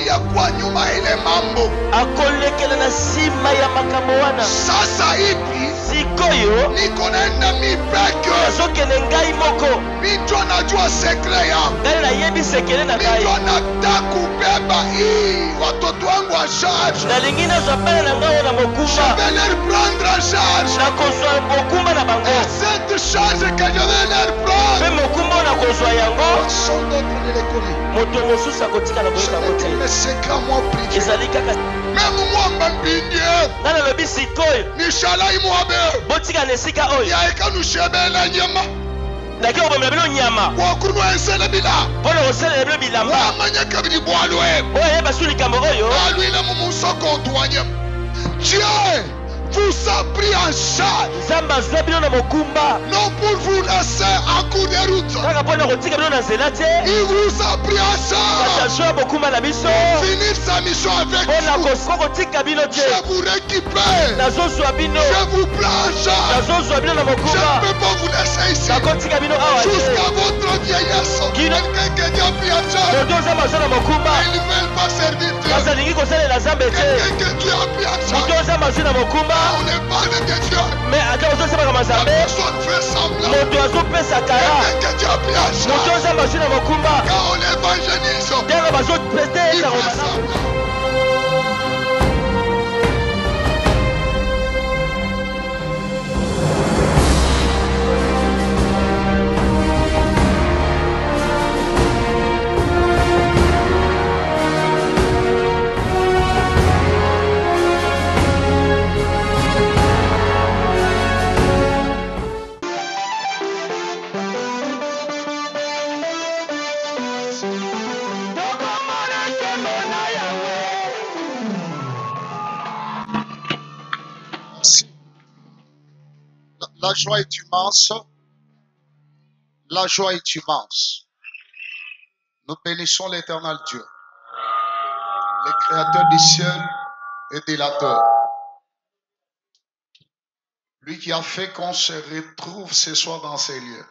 kufuatilia kwa nyuma ile mambo. akolekela na sima ya makambo wana. Sasa hivi sikoyo niko naenda mipeke. nazokende ngai moko. Mito najua sekre ya. ngai nayebi sekele na ngai. Mito nataka kubeba hii watoto wangu wa charge. nalingi nazwa bana na ngai na Je mokumba. vais leur prendre en charge. nakozwa mokumba na bango. Et cette charge que je vais leur prendre, mpe mokumba nakozwa yango. personne d'autre ne les connaît. moto mosusu akotika na Ce koyeba n'est te. qu'un secret moi privé. ezali kaka Même moi mbambindie. ngai nalobi sikoyo Nishalai mwabe. botika na esika oyo Yaeka nushebela nyama. nake kobomela bino nyama Wakunwa ensele bila. mpo na kosalela bino bilamba Wamanya kabili bwalwe. oyo yeba su likambo oyo. Alwile mumusoko ntwanye. Dieu vous a pris en charge. nzambe azwa bino na mokumba Non pour vous laisser à court de route. kaka mpo na kotika bino na nzela te. Il vous a pris en kasi charge. azwa mokumba na biso Finir sa mission avec mpo na vous. kotika bino te. Je vous récupère. nazozwa bino Je vous prends en charge. nazozwa bino na Je ne mokumba peux pas vous laisser ici. nakotika bino awa Jusqu'à te. votre vieillesse. Quelqu'un qui a déjà pris en charge. moto nzambe azwa na mokumba Ils ne veulent pas servir Dieu. kasi alingi kosalela nzambe te. Quelqu'un que Dieu a pris en moto charge. nzambe azwi na mokumba On ne parle de Dieu. me ata ozosambaka La mazambe personne fait semblant. moto azopesa kala. Quelqu'un que Dieu a pris en moto charge. nzambe azwi na mokumba Quand on évangélise, ntango il bazopesa fait semblant. La joie est immense. La joie est immense. Nous bénissons l'éternel Dieu, le créateur du ciel et de la terre. Lui qui a fait qu'on se retrouve ce soir dans ces lieux.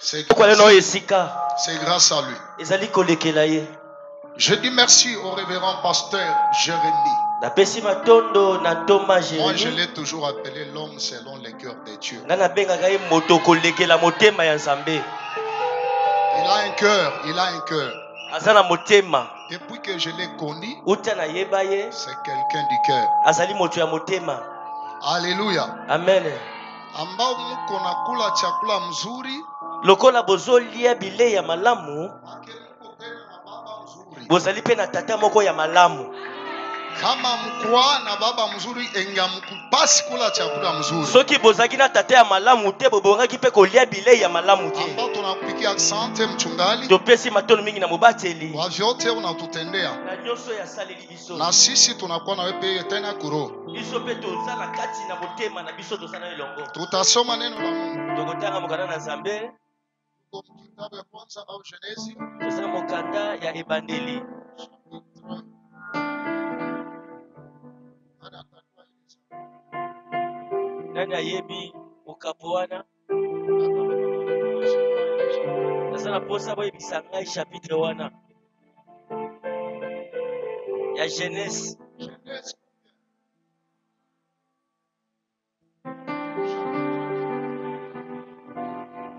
C'est kokwale na oyo grâce, esika c'est grâce à lui. ezali kolekela ye. Je dis merci au révérend pasteur Jérémie. napesi matondo na toma Moi, je Jérémie. l'ai toujours appelé l'homme selon le cœur de Dieu. ngai nabengaka ye moto kolekela motema ya nzambe. Il a un cœur, il a un cœur. aza na motema. Depuis que je l'ai connu, uta nayeba ye c'est quelqu'un du cœur. azali moto ya motema. Alléluia. amen. Ambao mko nakula chakula mzuri, lokola bozolia bilei ya malamu ake mko tena na baba mzuri. bozali mpe na tata moko ya malamu. Kama mkwa na baba mzuri, enga mkupasi kula chakula mzuri. soki bozalaki na tata ya malamu te bobongaki mpe kolia bilei ya malamu te. Ambao tunakupikia asante mchungali topesi matondo mingi na mobateli kwa vyote unatutendea, na nyonso yasaleli biso. na sisi tunakuwa na wewe tena kuro. biso mpe toza na kati na motema na biso toza na elongo. Tutasoma neno la Mungu tokotanga mokanda na nzambe. kwa kitabu ya kwanza au Genesi toza na mokanda ya ebandeli nani ayebi okapo wana. naza na mposa boyebisa ngai chapitre wana ya Genèse. Genèse.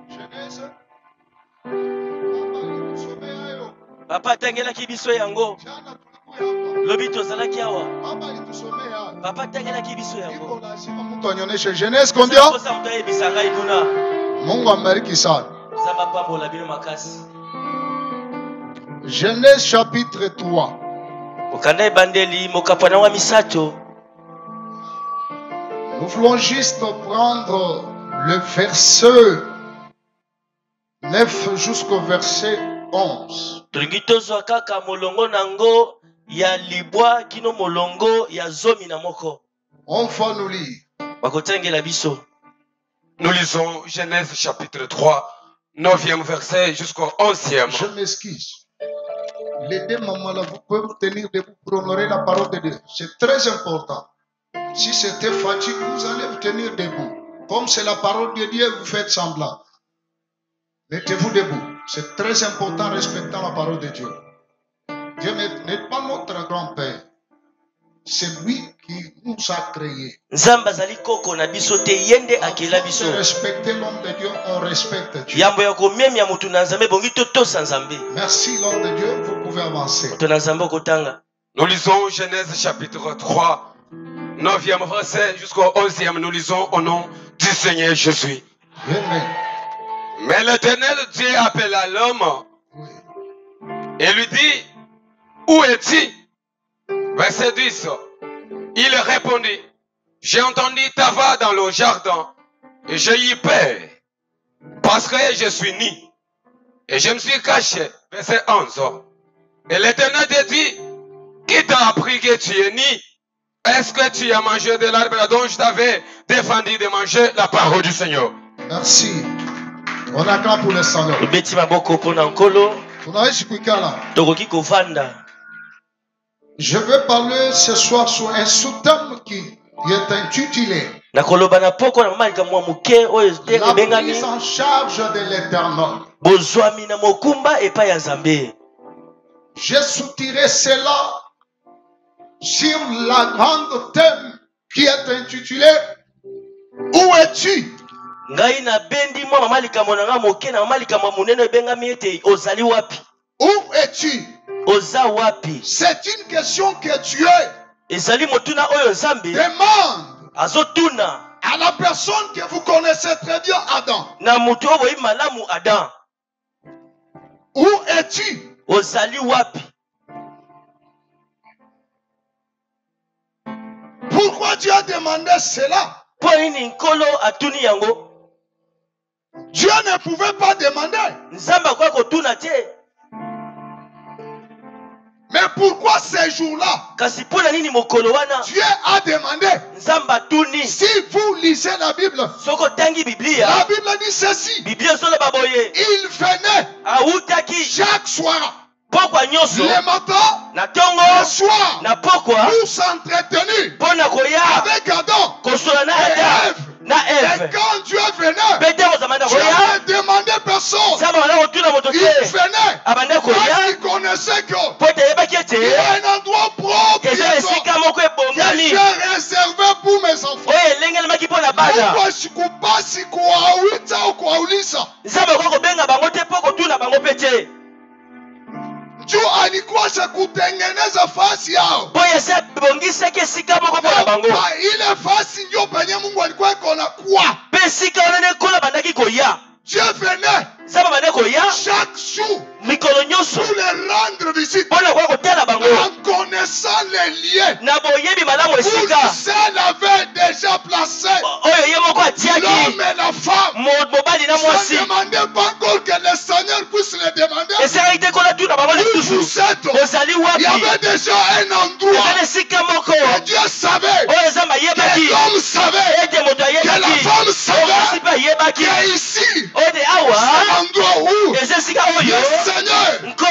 Genèse. papa atangelaki biso yango Jana tulikuwa hapa. lobi tozalaki awa. Baba alitusomea. papa atangelaki biso Iko yango. lazima mtu anyonyeshe Genèse combien? mposa moto ayebisa ngai kuna. Mungu ambariki sana. nzambe apambola bino makasi. Genèse chapitre 3. mokanda ebandeli mokapo na wa misato. Nous voulons juste prendre le verset 9 jusqu'au verset 11. tolingi tozwa kaka molongo nango ya libwa kino molongo ya zomi na moko. On va nous lire. bakotengela biso. Nous lisons Genèse chapitre 3, 9e verset jusqu'au 11e. Je m'excuse. Les deux mamans là, vous pouvez vous tenir debout pour honorer la parole de Dieu. C'est très important. Si c'était fatigue, vous allez vous tenir debout. Comme c'est la parole de Dieu, vous faites semblant. Mettez-vous debout. C'est très important respectant la parole de Dieu. Dieu n'est pas notre grand-père. C'est lui qui nous a créés. Nzamba zali koko na biso te yende akela biso. Avant de respecter l'homme de Dieu, on respecte Dieu. Yambo ya komemi ya mutu na nzambe bongi totosa nzambe. Merci l'homme de Dieu, vous pouvez avancer. Mutu na nzambe okotanga. Nous lisons Genèse chapitre 3, 9e verset jusqu'au 11e. Nous lisons au nom du Seigneur Jésus. Amen. Mais l'Éternel Dieu appela l'homme et lui dit, où es-tu? Verset 10. Il répondit, j'ai entendu ta voix dans le jardin et j'ai eu peur parce que je suis nu et je me suis caché. Verset 11. Et l'Éternel te dit, qui t'a appris que tu es nu? Est-ce que tu as mangé de l'arbre dont je t'avais défendu de manger? La parole du Seigneur. Merci. On acclame pour le Seigneur. Beti maboko pona nkolo. Tunaishi kuikala. Tokoki kovanda. Je vais parler ce soir sur un sous-thème qui est intitulé Na koloba na poko na malika mwa muke oyo La bengami prise en charge de l'Éternel. bozwami na mokumba epai ya Nzambe. J'ai soutiré cela sur la grande thème qui est intitulé Où es-tu? Ngai na bendi mwa malika monanga moke na malika mwa munene bengami ete ozali wapi? Où es-tu? Oza wapi? C'est une question que Dieu Ezali motuna oyo Nzambe demande azotuna à la personne que vous connaissez très bien, Adam. na mutu oyo boyi malamu Adam. Où es-tu? Ozali wapi? Pourquoi Dieu a demandé cela? Po nini nkolo atuni yango? Dieu ne pouvait pas demander. Nzambe akoki kotuna te. Mais pourquoi ces jours-là, Kasi mpona nini mokolo wana Dieu a demandé? Nzambe atuni? Si vous lisez la Bible, Soko otangi Biblia, la Bible dit ceci. Biblia ezoloba boye Il venait awutaki chaque soir, pokwa nyonso le matin, na ntongo le soir, na pokwa pour s'entretenir mpona koya avec Adam kosola na et Adam Ève. na Et Eve. quand Dieu venait, Mpe ntango zamanda Dieu koya ne demandait personne. Nzambe abanda kotuna moto Il te venait abanda parce koya qu'il connaissait que mpo ete ayebaki il y ete a un endroit propre eza esika moko que ebongami j'ai réservé pour mes enfants. oyo elengelemaki mpo na bana. Mungu asikubasi kuwawita au kuwauliza. Nzambe akoki kobenga bango te mpo kotuna bango mpe te. Juu alikuwa kutengeneza fasi yao. Po yese abongisaki esika moko mpo na bango. Ile fasi ndio penye Mungu alikuwa iko na kuwa. Mpe esika wana nde nkolo abandaki koya. Dieu venait Nzambe abandaki koya chaque jour mikolo nyonso pour les rendre visite. mpo na koya kotala bango En connaissant les liens na boyebi malamu où esika celle avait déjà placé oyo ye moko atiaki l'homme et la femme. mobali na Ça mwasi. ne demandait pas encore que le Seigneur puisse le demander. Esekaki te kola tuna bango Où lisusu vous êtes? ozali Il y wapi. avait déjà un endroit. ezali esika moko Et Dieu savait, oyo Nzambe que ayebaki l'homme savait, ete moto que la ayebaki femme mwasi savait, mpe ayebaki que ici, oyo ete awa c'est l'endroit où eza esika le oyo Seigneur nkolo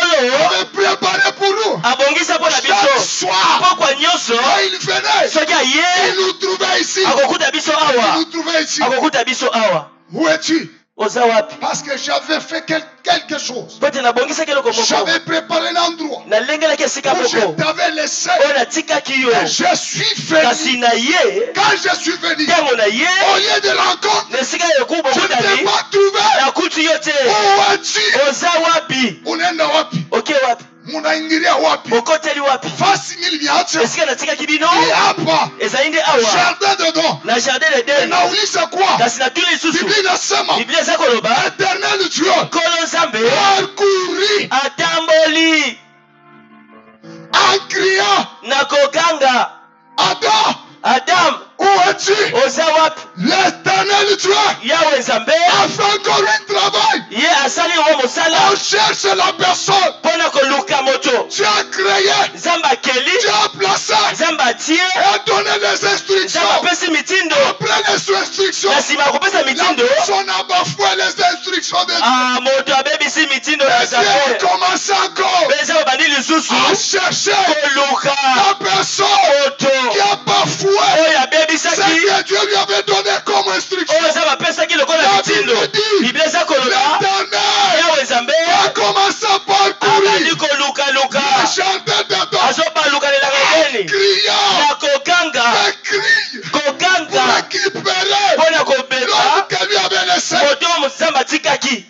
avait préparé pour nous. abongisa mpo na Chaque biso soir, pokwa nyonso quand il venait, soki aye il nous trouvait ici. akokuta biso Il awa nous trouvait ici. akokuta biso awa. Où es-tu? Oza wapi? Parce que j'avais fait quelque chose. Po ete nabongisaki eloko moko J'avais préparé un endroit nalengelaki esika où je moko t'avais laissé. oyo natikaki yo Et je suis venu. kasi na ye Quand je suis venu, ntango na ye au lieu de rencontre, na esika yoku je ne t'ai bokutani pas trouvé. nakuti yo te. Où es-tu? Oza wapi? Unaenda wapi? oke wapi? Munaingilia wapi? okoteli wapi? Fasi niliniacha esika natikaki bino ni hapa. ezali nde awa Jardin dedans. na jardin de den. Nauliza kwa? kasi natuli lisusu Biblia inasema biblia eza koloba Éternel Dieu nkolo nzambe parcourit atamboli en criant na koganga Adam, Adam où es-tu? oza wapi? L'Éternel Dieu yawe nzambe a fait encore un travail. ye asali yango mosala On cherche la personne. mpo na koluka moto. Tu as créé, nzambe akeli tu as placé nzambe atie et a donné les instructions. nzambe apesi mitindo Après les instructions, na nsima ya kopesa la mitindo personne a bafoué les instructions de Dieu. moto abebisi mitindo na Et Dieu a nzambe commencé encore mpe nzambe abandi lisusu à chercher koluka la personne moto qui a bafoué oyo ce abebisaki que Dieu lui avait donné comme instruction. oyo nzambe apesaki lokola La mitindo. Bible dit, biblia eza koloba l'Éternel yawe nzambe a commencé à parcourir abandi kolukaluka le jardin criant na koganga des cris pour koganga récupérer mpona l'homme kobeba que lui avait laissé. moto oyo nzambe atikaki.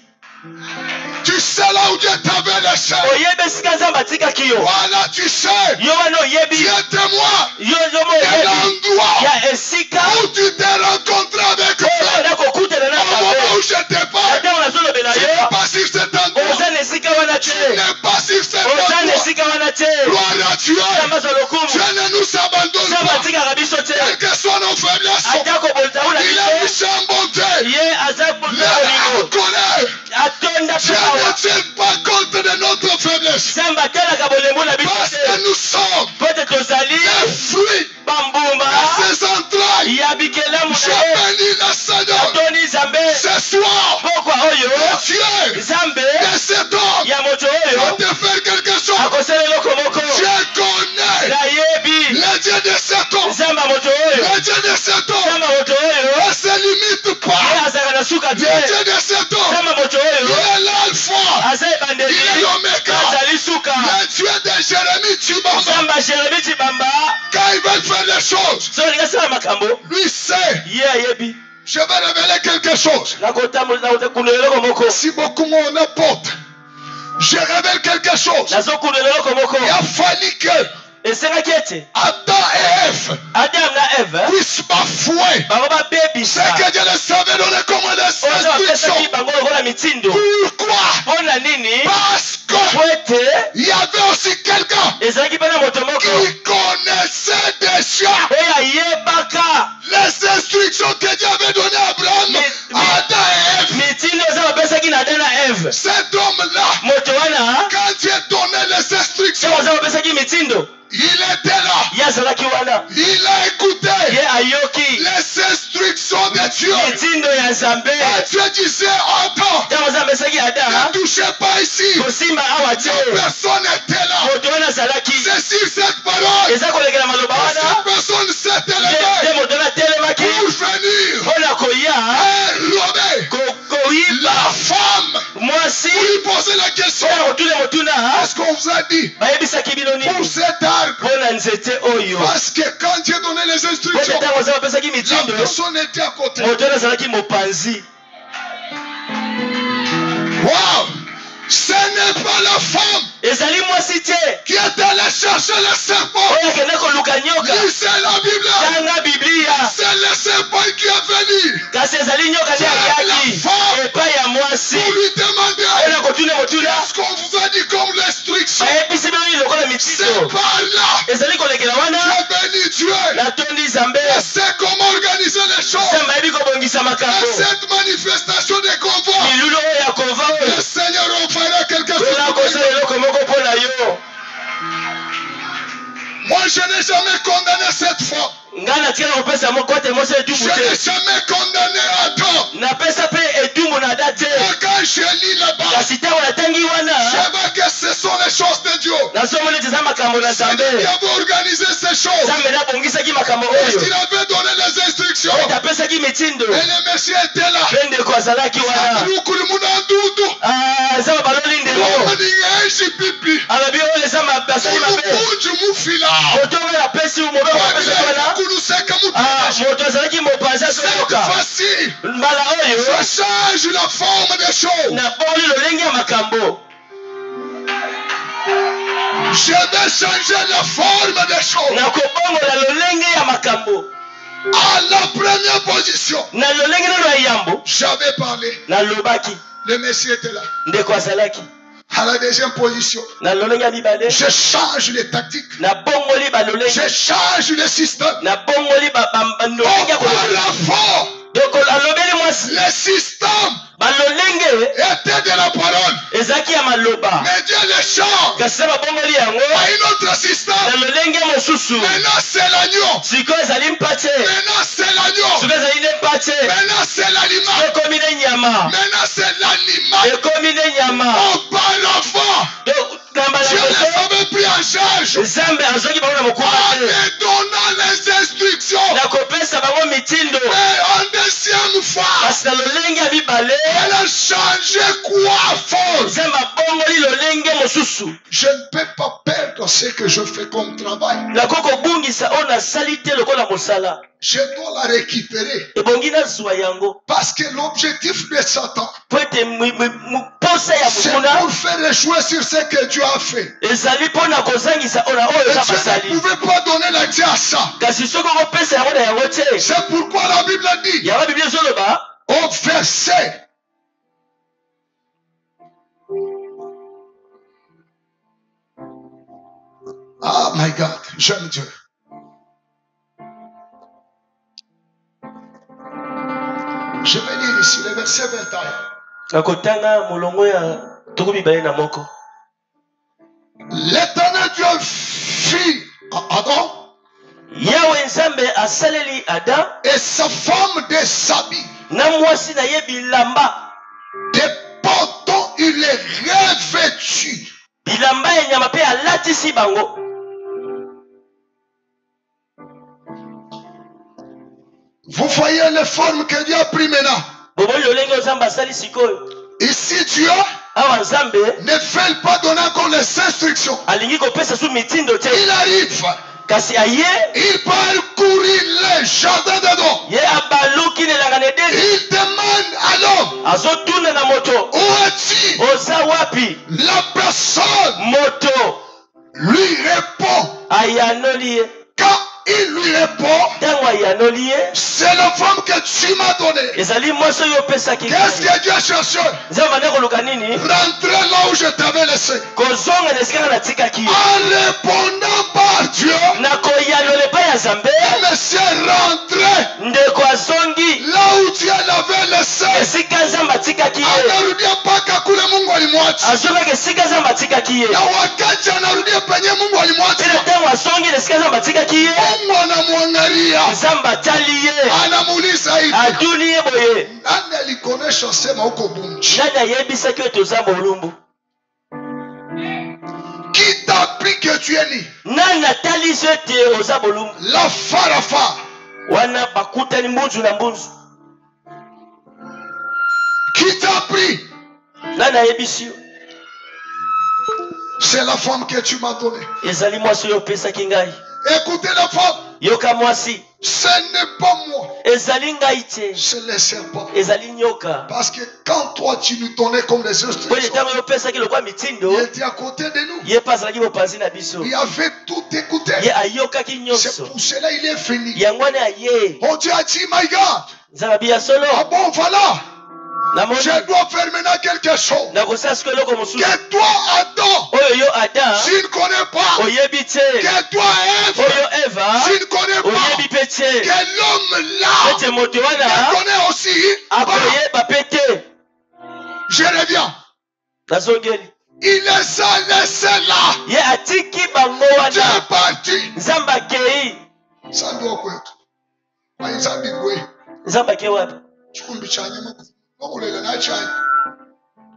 Tu sais là où Dieu t'avait laissé. Oyebi esika nzambe atikaki yo. Voilà, tu sais. Yo wana oyebi. Tu es témoin Yo de oyebi l'endroit ya esika où tu t'es rencontré avec Dieu. oyo nakokutana na Au moment nzambe. où je te parle, Ntango nazolobela tu yo n'es pas sur cet endroit. oza na esika wana Tu te. n'es pas sur cet oza na endroit. esika wana te. Gloire à Dieu. nzambe azwa lokumu. Dieu ne nous abandonne nzambe pas. atikaka biso te. Quelles que soient nos faiblesses, atako bolitauna il est biso riche en bonté. ye aza Mais bolingo en colère, atonda Dieu mpe awa. ne tient pas compte de notre faiblesse. nzambe atalaka bolembo na biso Parce te. que nous sommes po ete tozali les fruits bambuma de ses entrailles. ya bikelamu Je na ye. bénis le Seigneur. atoni nzambe Ce soir, pokwa oyo Dieu nzambe de cet homme ya moto va oyo te faire quelque chose. akosala eloko moko. Dieu connaît nayebi le Dieu de cet homme. nzambe ya moto oyo Le Dieu de cet homme nzambe ya moto oyo ne se limite ye pas. azalaka na suka te. Le Dieu de cet homme, nzambe ya moto il oyo est l'alpha. aza ebandeli Il est l'oméga. azali suka. Le Dieu de Jérémie Tibamba, nzambe ya jeremi cibamba quand il veut faire des choses, so olinga sala makambo lui sait. ye ayebi. Je vais révéler quelque chose. nakokundela eloko moko. Si beaucoup m'en apporte, je révèle quelque chose. nazokundela eloko moko. Il a fallu que esengaki ete Adam et Ève adamu na eve puissent bafouer bango ce babebisa que Dieu les savait donner comme des oyo instructions. bapesaki bango lokola mitindo. Pourquoi? mpo na nini? Parce po que ete il y avait aussi quelqu'un ezalaki mpe na moto moko qui connaissait déjà oyo ayebaka les instructions que Dieu avait données à Abraham, à Adam et Ève. mitindo oyo bapesaki na ada na eve. Cet homme-là, moto wana quand Dieu donnait les instructions, ntango oza bapesaki mitindo il était là. ye azalaki wana Il a écouté ye ayoki les instructions de Dieu. mitindo ya nzambe. Et Dieu disait, attends, ntango oza bapesaki ada ne touchez pas ici. kosimba awa te. Personne n'était là. moto wana azalaki C'est sur cette parole eza kolekela maloba que wana cette personne s'est nde élevée moto wana atelemaki pour venir mpona koya et rober koyiba la femme. mwasi Pour lui poser la question, mpona kotuna motuna est-ce qu'on vous a dit bayebisaki bino pour nini cet arbre? mpona nzete oyo. Parce que quand Dieu donnait les po ete instructions, ntango oza bapesaki la mitindo personne était à côté. moto wana azalaki mopanzi. Wow! Ce n'est pas la femme ezali mwasi te qui est allée chercher le serpent. oyo akende koluka nyoka. Lisez la Bible. tanga biblia C'est le serpent qui est venu kasi ezali nyoka nde ayaki epai ya mwasi pour lui demander, mpona kotuna motuna est-ce qu'on vous a dit comme l'instruction? bayebisi bino nini lokola C'est mitindo par là. ezali kolekela wana Je bénis Dieu. natondi nzambe. Et c'est comment organiser les choses. nzambe ayebi kobongisa Et makambo. cette manifestation des convois, milulu oyo ya kova oyo le Seigneur en fera quelque chose. tona kosala eloko moko mpo na yo. Moi, je n'ai jamais condamné cette femme. ngai natikala kopesa kote moso Je etumbu n'ai te. jamais condamné Adam. napesa mpe etumbu na da te. Et quand je lis là-bas, kasi ntango natangi je wana vois que ce sont les choses de Dieu. nazomona ete eza makambo na C'est nzambe. Dieu qui avait organisé ces choses. nzambe nde abongisaki makambo Parce oyo qu'il avait donné les instructions. ete apesaki mitindo Et le Messie était là. mpe ndeko azalaki wana eza baloli ndeko alobi oyo eza basali mabe moto oyo apesi mobeko apesi wana moto azalaki mopanzi azoyoka mbala oyo nabongoli lolenge ya makambo. Je vais changer la forme des choses. nakobongola lolenge ya makambo À la première position, na lolenge nano ya yambo j'avais parlé. nalobaki Le Messie était là. ndeko azalaki. À la deuxième position, na lolenge ya mibale je change les tactiques. nabongoli balolenge Je change le système. nabongoli lolenge ya koloba. Auparavant, donc alobeli mwasi le système balolenge était de la parole. ezalaki ya maloba Mais Dieu les change kasi sa babongoli yango à un autre système. na lolenge mosusu. Maintenant, c'est l'agneau. sikoyo ezali mpate Maintenant, c'est l'agneau. sikoyo ezali nde mpate Maintenant, c'est l'animal. ekomi ne nyama Maintenant, c'est l'animal. ekomi ne nyama. Auparavant, donc na mbala Dieu les moso avait pris en charge nzambe azwaki bango na mokuba en te me donnant les instructions. na kopesa bango mitindo. Mais en deuxième fois, kasi na lolenge ya mibale elle a changé quoi fort. nzambe abongoli lolenge mosusu. Je ne peux pas perdre ce que je fais comme travail. Je dois la récupérer. Parce que l'objectif de Satan, c'est pour faire échouer sur ce que Dieu a fait. Et Dieu ne pouvait pas donner l'accès à ça. C'est pourquoi la Bible dit au verset oh my God, j'aime Dieu. Je vais lire ici le verset 21. L'Éternel Dieu fit Adam et sa femme des habits. Des pantalons, il est revêtu. Vous voyez les formes que Dieu a pris maintenant. Ici Dieu ne veut pas donner encore les instructions. Il arrive. Il parcourit les jardins d'Adam. Il demande à l'homme, où es-tu? La personne lui répond. Quand il lui répond, c'est la femme que tu m'as donnée. Qu'est-ce que Dieu a cherché? Rentrer là où je t'avais laissé. En répondant par Dieu, monsieur rentré là où Dieu l'avait laissé. Anarudia paka kule Mungu alimwacha. Na wakati anarudia penye Mungu alimwacha, Mungu anamwangalia, anamuuliza hivi, nani alikuonesha sema huko Bunchi? Qui t'a appris que tu es né? La farafa. Qui t'a appris? C'est la femme que tu m'as donnée. Écoutez la femme. Ce n'est pas moi. C'est le serpent. Parce que quand toi tu nous donnais comme les instructions, il était à côté de nous. Il avait tout écouté. C'est pour cela qu'il est fini. Oh Dieu a dit, my God. Ah bon, voilà. Je dois faire maintenant quelque chose que toi, Adam, tu ne connais pas. Que toi, Ève, tu ne connais pas. Que l'homme là, tu connais aussi. Je reviens. Il les a laissés là. Tu es parti. Ça doit être.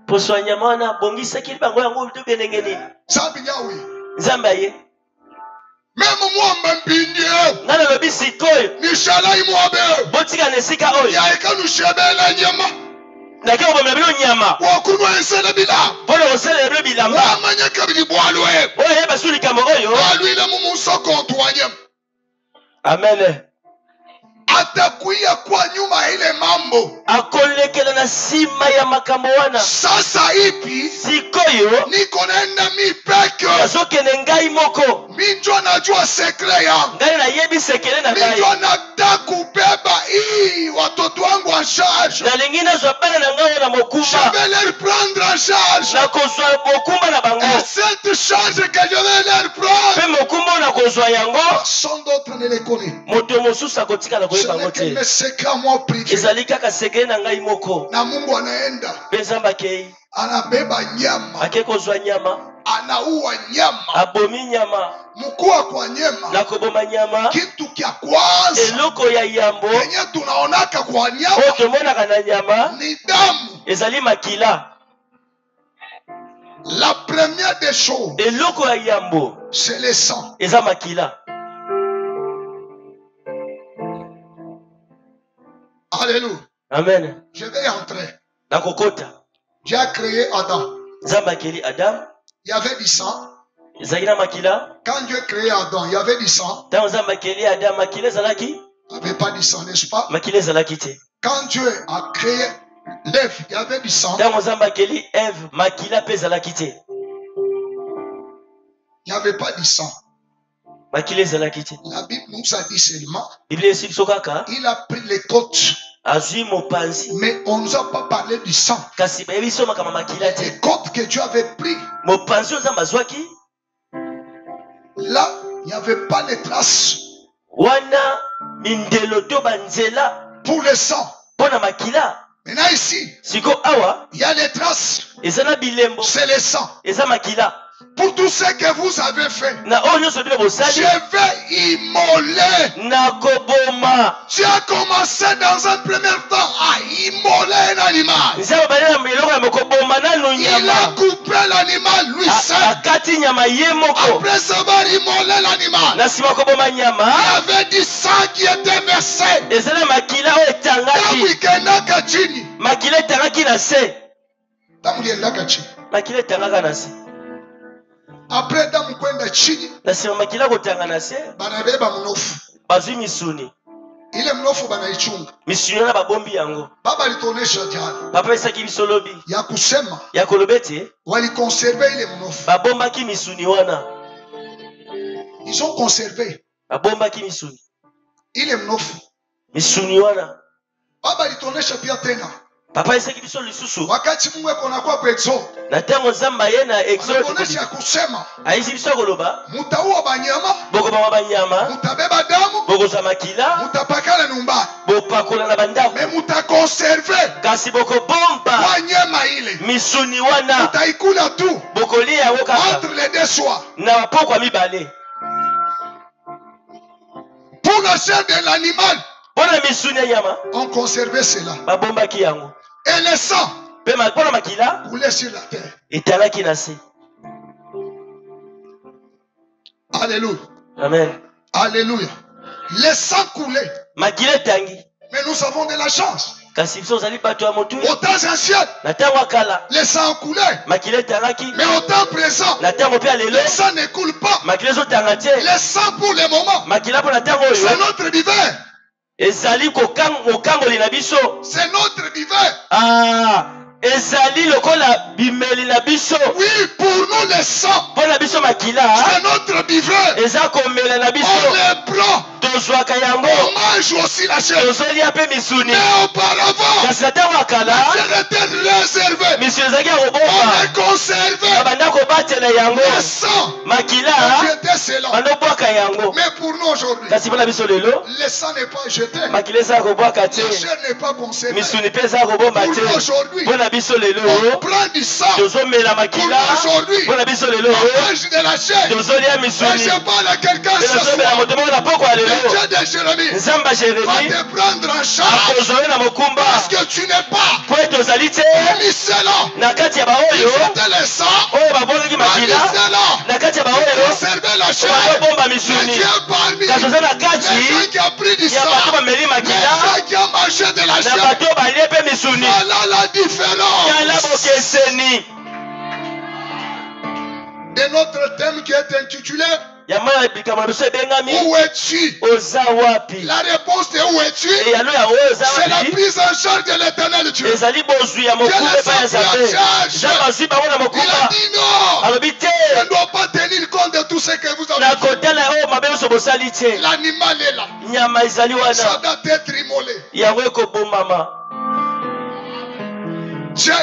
Poswanyamana bongisa kili bango yango benengeni. Zambaye. Même moi mbinye. Ngana lobi sikoyo. Ni shalai mwabe. Botika nesika oyo. Ya ekanu shebela nyama. Na kyo bomela bilo nyama. Wa kunwa ensele bila. Bolo osele bilo bilamba. Wa manya kabili bwalwe. Oye basuli kamo oyo. Bwalwe ile mumu soko ntwanyam. Amen. Atakuya kwa nyuma ile mambo. Akolekela na sima ya makambo wana. Sasa ipi? Sikoyo. Niko naenda mi peke. Azokene ngai moko. Minjo najua sekre ya. Ngai na yebi sekele na ngai. Minjo nataka kubeba hii watoto wangu en charge. Na lingine zobana na ngao na mokumba. Je vais les prendre en charge. Na kozwa mokumba na bango. Et cette charge que je vais leur prendre. Pe mokumba na kozwa yango. Personne d'autre ne les connaît. Moto mosusa kotika na koyeba ngote. Mais c'est quand moi privé. Ezali kaka sekele na ngai moko. Na Mungu anaenda. Pezamba kei. Anabeba nyama. Akekozwa nyama. Anaua nyama. Abomi nyama. Mkua kwa nyama. Na koboma nyama. Kitu kya kwanza. Eloko ya yambo. Kenye tunaonaka kwa nyama. Otomonaka na nyama. Ni damu. Ezali makila. La première des choses. Eloko ya yambo. C'est le sang. Eza makila. Alléluia. Amen. Je vais entrer. Nakokota. Dieu a créé Adam. Zambakeli Adam. Il y avait du sang. Quand Dieu créait Adam, il y avait du sang. Il n'y avait pas du sang, n'est-ce pas? Quand Dieu a créé l'Ève, il y avait du sang. Il n'y avait pas du sang. La Bible nous a dit seulement il a pris les côtes. Mais on ne nous a pas parlé du sang. Les côtes que Dieu avait pris. Là, il n'y avait pas les traces pour le sang. Maintenant ici, il y a les traces. C'est le sang. Pour tout ce que vous avez fait, je vais immoler. Tu as commencé dans un premier temps à immoler un animal. Il a coupé l'animal lui seul. Après avoir immolé l'animal, il y avait du sang qui était versé. Après damu kwenda chini, banabeba mnofu. Ile mnofu banaichunga. Baba alituonesha jana ya kusema walikonserve ile mnofu. Ils ont conservé ile mnofu. Baba alituonesha pia tena wakati Mungu anakuwa kwa exode. Anaonesha kusema mutaua banyama, mutabeba damu, mutapakala nyumbani, mais mutakonserve wanyama ile, mutaikula tu entre les deux soirs. Pour la chair de l'animal, on conservait cela. Et le sang coulait sur la terre. Alléluia. Amen. Alléluia. Le sang coulait. Mais nous avons de la chance. Au temps ancien, le sang coulait. Mais au temps présent, le sang ne coule pas. Le sang pour le moment, c'est notre vivant. C'est notre vivant. Oui, pour nous le sang, c'est notre vivant. On le prend. On mange aussi la chair. Mais auparavant, la chair était réservée. On est conservé. Le sang, jeté cela. Mais pour nous aujourd'hui, le sang n'est pas jeté. La chair n'est pas conservée. Pour nous aujourd'hui, on prend du sang. Pour nous aujourd'hui, on mange de la chair. Et je parle à quelqu'un ce soir. Le Dieu de Jérémie va te prendre en charge parce que tu n'es pas mis cela. Il faut le sang, conserver la chair. Mais Dieu parmi les gens qui a pris du sang, les gens qui ont mangé de la chair. Voilà la différence de notre thème qui est intitulé où es-tu? La réponse de où es-tu? C'est la prise en charge de l'Éternel Dieu. Dieu les a pris en charge. Il a dit non. Je ne dois pas tenir compte de tout ce que vous avez fait. L'animal est là. Ça doit être immolé. Dieu,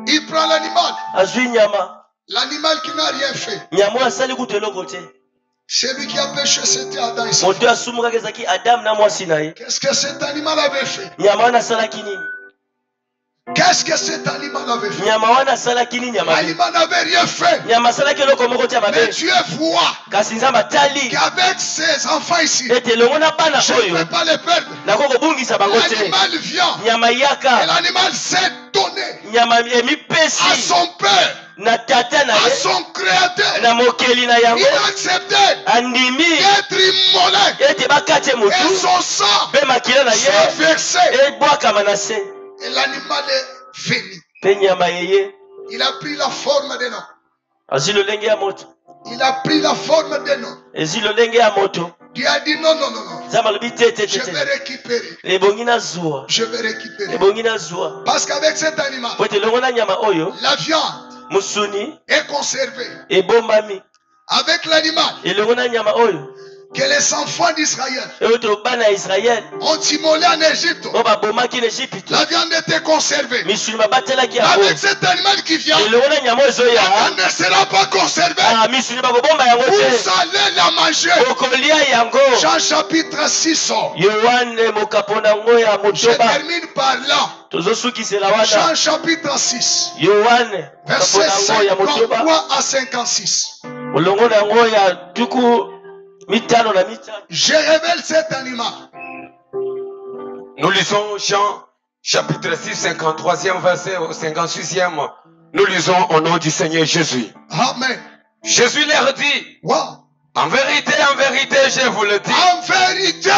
il prend l'animal. L'animal qui n'a rien fait. Celui qui a péché, c'était Adam et sa femme. Qu'est-ce que cet animal avait fait? Qu'est-ce que cet animal avait fait? L'animal n'avait rien fait. Mais Dieu voit qu'avec ses enfants ici, je ne peux pas les perdre. L'animal vient. Et l'animal s'est donné à son père, à son créateur. Il a accepté d'être immolé. Et son sang soit versé. Et l'animal est fini. Il a pris la forme d'un homme. Il a pris la forme d'un homme. Dieu a dit non, non, non, non. Je vais récupérer. Je vais récupérer. Parce qu'avec cet animal, la viande est conservée. Avec l'animal que les enfants d'Israël ont immolé en Égypte. La viande était conservée. Avec cet animal qui vient, la viande ne sera pas conservée. Vous allez la manger. Jean chapitre 6. Je termine par là. Jean chapitre 6. Verset 53 à 56. Je révèle cet animal. Nous lisons Jean chapitre 6, 53e verset au 56e. Nous lisons au nom du Seigneur Jésus. Amen. Jésus leur dit, wow. En vérité, je vous le dis. En vérité,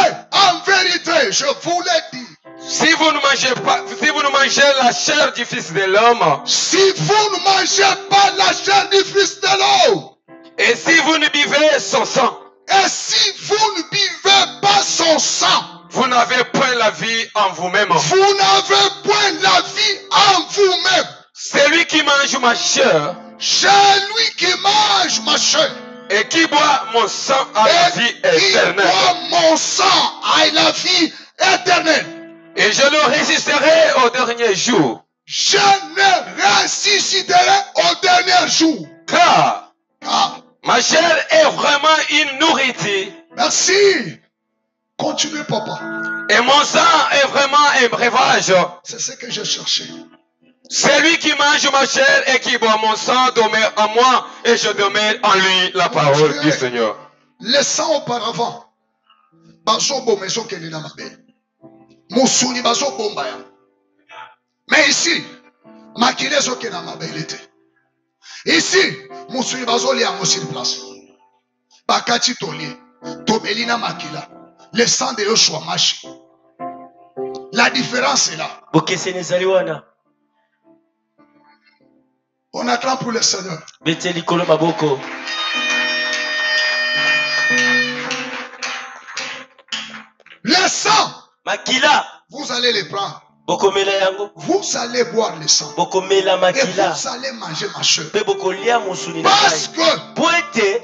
je vous le dis. Si vous ne mangez la chair du Fils de l'homme, si vous ne mangez pas la chair du Fils de l'homme, et si vous ne buvez son sang, et si vous ne buvez pas son sang, vous n'avez point la vie en vous-même. Vous n'avez point la vie en vous-même. Celui qui mange ma chair, celui qui mange ma chair, et qui boit mon sang a la vie éternelle. Qui boit mon sang a la vie éternelle. Et je le ressusciterai au dernier jour. Je le ressusciterai au dernier jour. Car ma chair est vraiment une nourriture. Merci. Continuez, papa. Et mon sang est vraiment un breuvage. C'est ce que je cherchais. Celui qui mange ma chair et qui boit mon sang demeure en moi et je demeure en lui, la parole du Seigneur. Le sang auparavant. Mais ici, ici, Moussouni Bazoli a sur place. Bakati Toli, Tobelina Makila, le sang de Yoshua Mashi. La différence est là. On acclame pour le Seigneur. Le sang, vous allez les prendre. Vous allez boire le sang. Et vous allez manger ma chair. Parce que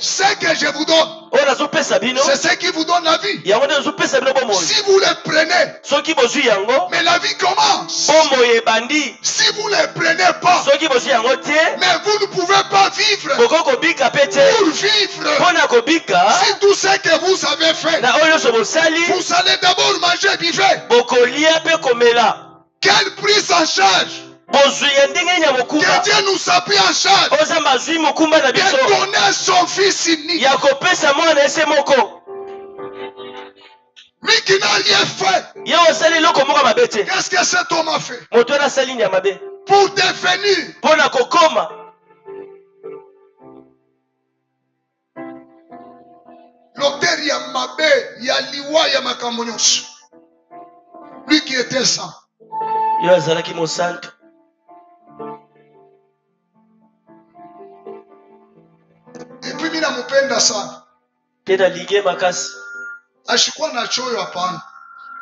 ce que je vous donne, c'est ce qui vous donne la vie. Si vous le prenez, mais la vie commence. Si vous ne le prenez pas, mais vous ne pouvez pas vivre. Pour vivre, si tout ce que vous avez fait, vous allez d'abord manger, vivre. Quelle prise en charge? Que Dieu nous a pris en charge. De donner son fils unique. Lui qui n'a rien fait. Qu'est-ce que cet homme a fait? Pour devenir. L'auteur Yamabe, Yaliwa Yamakamonyos. Lui qui était saint. Et puis mina mupenda sana. Ashikuwa na choyo hapana.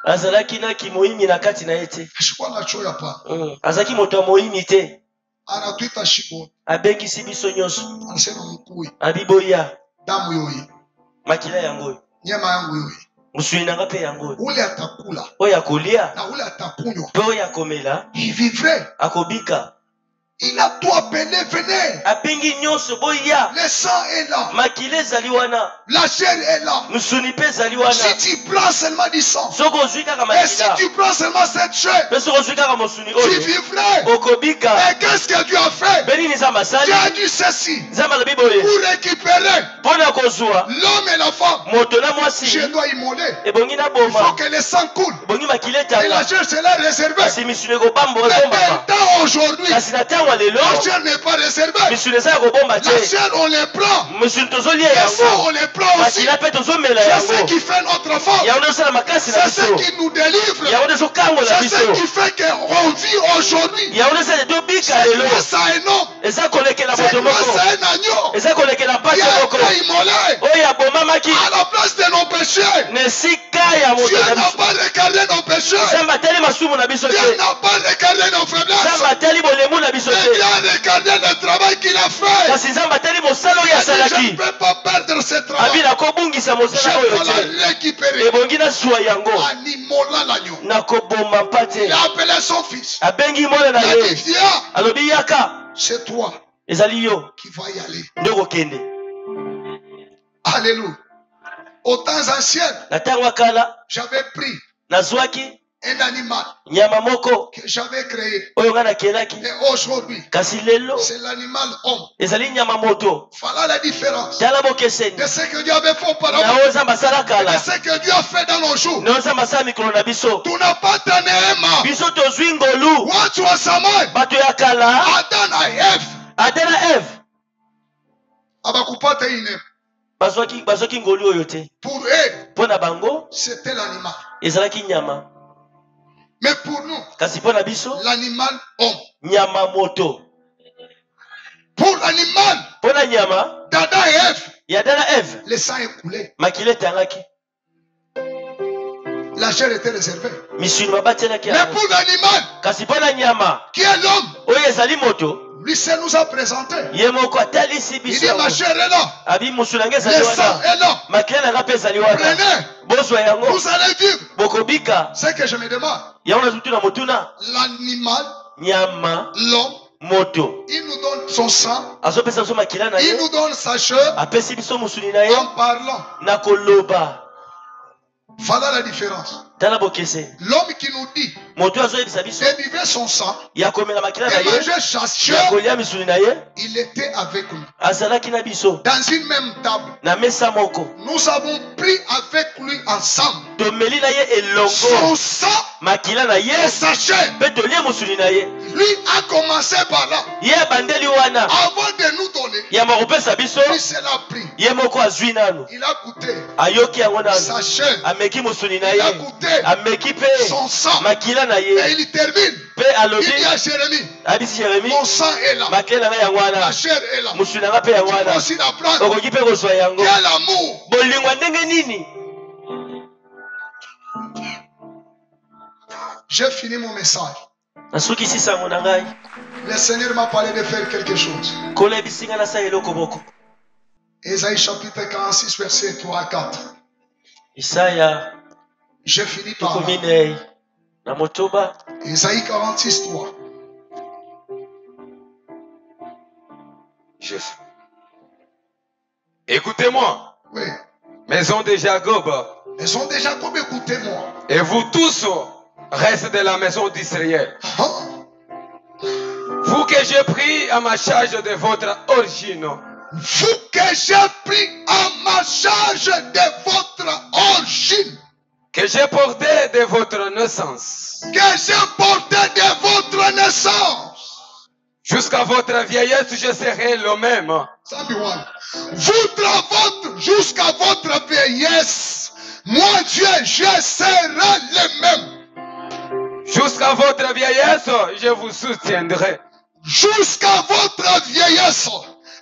Azalaki na kimoimi na kati na yete. Ashikuwa na choyo hapana. Azaki moto moimi te. Anatuita shibo. Abengi sibiso nyonso. Anasema mkui. Abiboya. Damu yoyi. Makila yango. Nyama yangu yoyi. Muswina ngape yango. Ule atakula. Oya kulia. Na ule atakunywa. Oya komela. Il vivrait. Akobika. Il a tout appelé, venez. Abengi nyonso boya. Le sang est là. Makile zaliwana. La chair est là. Musunipe zaliwana. Si tu prends seulement du sang. Soko zuika kama et si tu prends seulement cette chair. Soko zuika kama musuni oyo. Tu vivrais. Okobika. Et qu'est-ce que Dieu a fait? Beni ni zamba sali. Dieu a dit ceci. Zamba biboye. Pour récupérer. Pona kozua. L'homme et la femme. Moto na mwasi. Je dois immoler. Et bongi na boma. Il faut que le sang coule. Bongi makile tala. Et la chair sera réservée. Kasi misune ko bambo ko bomba. Mais maintenant aujourd'hui. Kasi na tawa lelo. La chair n'est pas réservée. Misune sa ko bomba te. La chair on les prend. Misune tozolia yango. Et ça on les prend aussi. Makila pe tozomela yango. C'est ce qui fait notre force. Ya ono sala makasi na biso. C'est ce qui nous délivre. Ya ono so kango na biso. C'est ce qui fait qu'on vit aujourd'hui. Ya ono sala do bika lelo. C'est grâce à un homme. eza kolekela moto C'est moko un agneau eza kolekela qui mpasi a moko été immolé oyo abomamaki à la place de nos péchés. na esika ya moto Dieu na n'a biso pas regardé nos péchés. nzambe atali masumu na biso Dieu te n'a pas regardé nos faiblesses. nzambe atali bolemu na biso Mais te Dieu a regardé le travail qu'il a fait. kasi nzambe atali mosala oyo Il a dit, je asalaki ne peux pas perdre ce abi travail. nakobungisa Je mosala oyo dois la te récupérer. ebongi nazwa yango En immolant l'agneau. nakoboma mpa te Il a appelé son fils. abengi mwana na Il a ye dit, viens, alobi yaka c'est toi ezali yo qui vas y aller. nde okokende Alléluia. Aux temps anciens, na ntango ya kala j'avais pris nazwaki un animal nyama moko que j'avais créé. oyo nga nakelaki Et aujourd'hui, kasi lelo c'est l'animal homme. ezali nyama moto Voilà la différence tala bokeseni de ce que Dieu avait fait auparavant na oyo nzambe asala et de kala ce que Dieu a fait dans nos jours. na oyo nzambe asala mikolo na biso Tunapata neema. biso tozwi ngolu Watu wa zamani, bato ya kala Adam na Eve, ade na eve abakupata hii neema. bazwaki ngolu oyo te Pour eux, mpo na bango c'était l'animal. ezalaki nyama Mais pour nous, kasi mpo na biso l'animal homme. nyama moto Pour l'animal mpo na nyama d'Adam et Ève, ya ade na eve le sang est coulé. makili etangaki La chair était réservée. misuni babatielaki Mais yango pour l'animal kasi mpo na nyama qui est l'homme, oyo ezali moto lui seul nous a présenté. ye moko atalisi Il biso dit, ma chair est là. abi mosu na ngai ezali Le sang wana est là. makili na ngai mpe ezali wana Prenez, bozwa yango vous allez vivre. bokobika Ce que je me demande, yango nazutuna motuna l'animal, nyama l'homme, moto il nous donne son sang, azopesa biso makila na il ye nous donne sa chair apesi biso mosuni na ye en parlant. na koloba Voilà la différence. tala bokese L'homme qui nous dit moto azoyebisa biso de vivre son sang ya komela makila na et ye manger sa ya chair, kolia misuni na ye il était avec nous. azalaki na biso Dans une même table, na mesa moko nous avons pris avec lui ensemble tomeli na ye son elongo sang makila na ye et sa chair. mpe tolia mosuni na ye Lui a commencé par là. ye abandeli wana Avant de nous donner, yamba kopesa biso lui se l'a pris. ye moko azwi nanu Il a goûté ayoki yango nanu sa chair. ameki mosuni na Il a ye goûté ameki mpe son sang. makila na Et ye il termine. mpe Il alobi dit à Jérémie, abisi jeremi mon sang est là. makila na ngai yango La wana chair est là. mosuni na ngai mpe yango Tu peux wana aussi la prendre. okoki mpe kozwa yango Quel amour. bolingo ndenge nini J'ai fini mon message. nasukisi sango na ngai Le Seigneur m'a parlé de faire quelque chose. kolebisi ngai nasala eloko moko Ésaïe chapitre 46, verset 3 à 4. isaya J'ai fini par tuku là. minei na motoba Ésaïe 46, 3. Jésus. Écoutez-moi, Oui. maison de Jacob, Ils sont déjà comme écoutez-moi. et vous tous, restes de la maison d'Israël. Hein? Vous que j'ai pris à ma charge de votre origine, Vous que j'ai pris à ma charge de votre origine, que j'ai porté de votre naissance, que j'ai porté de votre naissance. jusqu'à votre vieillesse, je serai le même. Jusqu'à votre vieillesse, moi Dieu, je serai le même. Jusqu'à votre vieillesse, je vous soutiendrai. Jusqu'à votre vieillesse,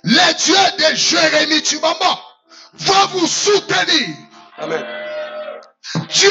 le Dieu de Jérémie Tubamba va vous soutenir. Amen. Dieu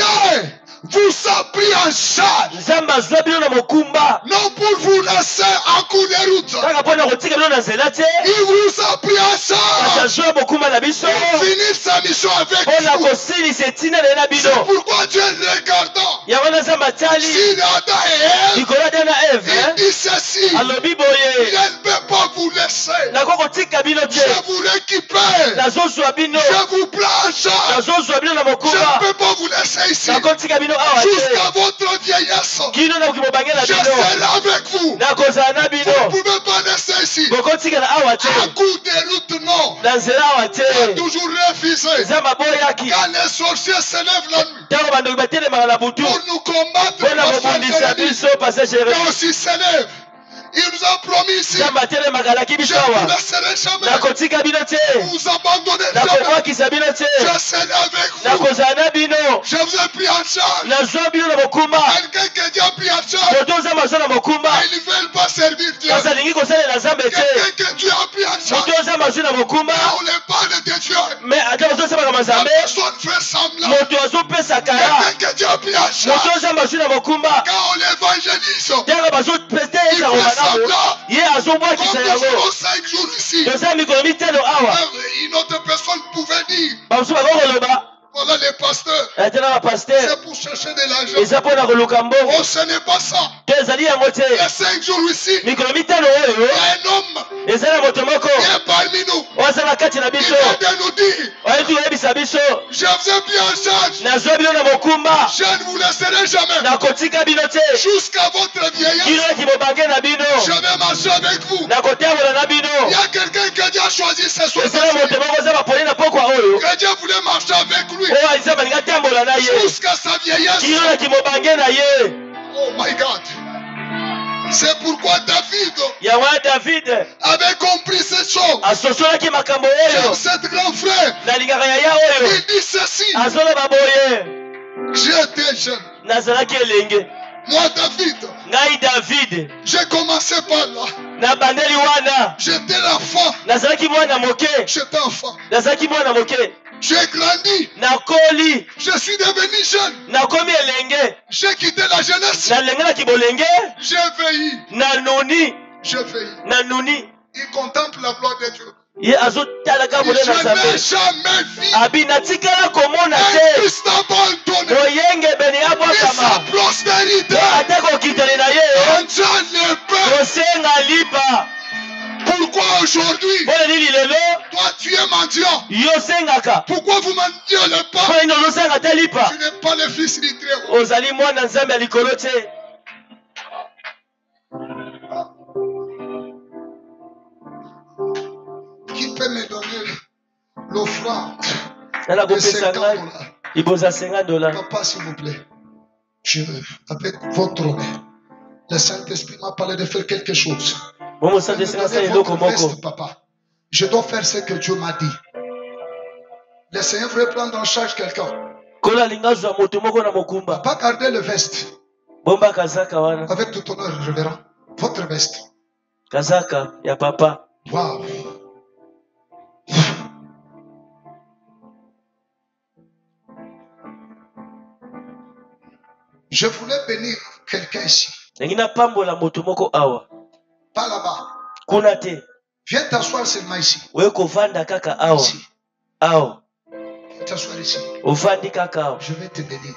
vous a pris en charge. nzambe azwa bino na mokumba Non pour vous laisser en cours de route. kaka mpo na kotika bino na nzela te Il vous a pris en kasi charge. azwa mokumba na biso Pour finir sa mission avec mpo na vous. kosilisa etina na ye na bino C'est pourquoi Dieu regardant yango na nzambe atali sur Adam et Ève, likolo ade na il eve dit ceci. alobi Je boye ne peux pas vous laisser. nako kotika bino te Je vous récupère. nazozwa bino Je vous prends en charge. nazozwa bino na Je ne mokumba peux pas vous laisser ici. nakotika bino awa te Jusqu'à votre vieillesse, kino na kibobangela je bino serai avec vous. nakozala na bino Vous ne pouvez pas laisser ici. bokotikala awa te À coup de route, non. na nzela awa te Tu as toujours refusé. nzambe aboyaki Quand les sorciers se lèvent la nuit ntango bandoki batelemaka na butu pour nous combattre, mpo na parce kobundisa qu'elle biso pase Quand jeremi aussi se lève, Il nous a promis ici. Je ne vous laisserai jamais. Vous abandonnez jamais. Je serai avec vous. Je vous ai pris en charge. Quelqu'un qui a déjà pris en charge. Ils ne veulent pas servir Dieu. Quelqu'un que Dieu a pris en charge. Quand on les parle de Dieu. La personne fait semblant. Quelqu'un que Dieu a pris en charge. Quand on l'évangélise. Il fait semblant. Comme nous avons 5 jours ici. Une autre personne pouvait dire. Voilà les pasteurs. C'est pour chercher de l'argent. Oh, ce n'est pas ça. Les 5 jours ici. Il y a un homme. Il est parmi nous. Il vient de nous dire. Je vous ai pris en charge. Je ne vous laisserai jamais. Jusqu'à votre vieillesse. Je vais marcher avec vous. Il y a quelqu'un qui a déjà choisi ce soir. Que Dieu voulait marcher avec lui. Jusqu'à sa vieillesse. Oh my God. C'est pourquoi David avait compris cette chose. J'aime cet grand frère. Il dit ceci. J'étais jeune. Moi, David, j'ai commencé par là. J'étais l'enfant. J'étais enfant. J'ai grandi. Je suis devenu jeune. J'ai quitté la jeunesse. J'ai vieilli. J'ai vieilli. Il contemple la gloire de Dieu. Je n'ai jamais vu un Christ abandonné et sa prospérité. Pourquoi aujourd'hui, toi tu es mendiant? Pourquoi vous mendiez pas? Tu n'es pas le fils du Très-Haut. Qui peut me donner l'offrande de $50? Papa, s'il vous plaît, avec votre main, le Saint-Esprit m'a parlé de faire quelque chose. Votre veste, papa. Je dois faire ce que Dieu m'a dit. Le Seigneur veut prendre en charge quelqu'un. Pas garder le veste. Avec tout honneur, révérend. Votre veste. Kazaka, ya papa. Wow. Je voulais bénir quelqu'un ici. Pas là-bas. Viens t'asseoir seulement ici. Ici. Viens t'asseoir ici. Je vais te bénir.